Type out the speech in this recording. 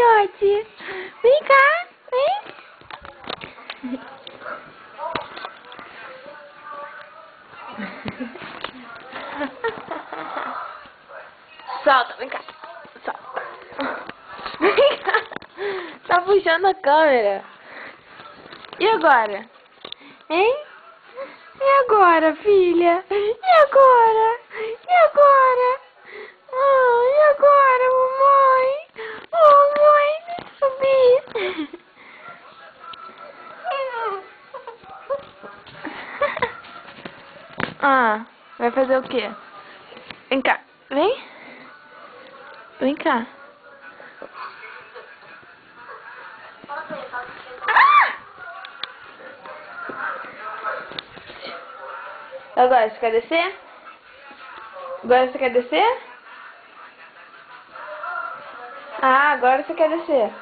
filhote. Vem cá, vem. Solta, vem cá. Solta. Vem cá. Tá puxando a câmera. E agora? Hein? E agora, filha? E agora? E agora? Ah, e agora, mamãe? Oh, mãe, deixa eu subir. Ah, vai fazer o quê? Vem cá, vem. Vem cá. Agora, você quer descer? Agora você quer descer? Ah, agora você quer descer.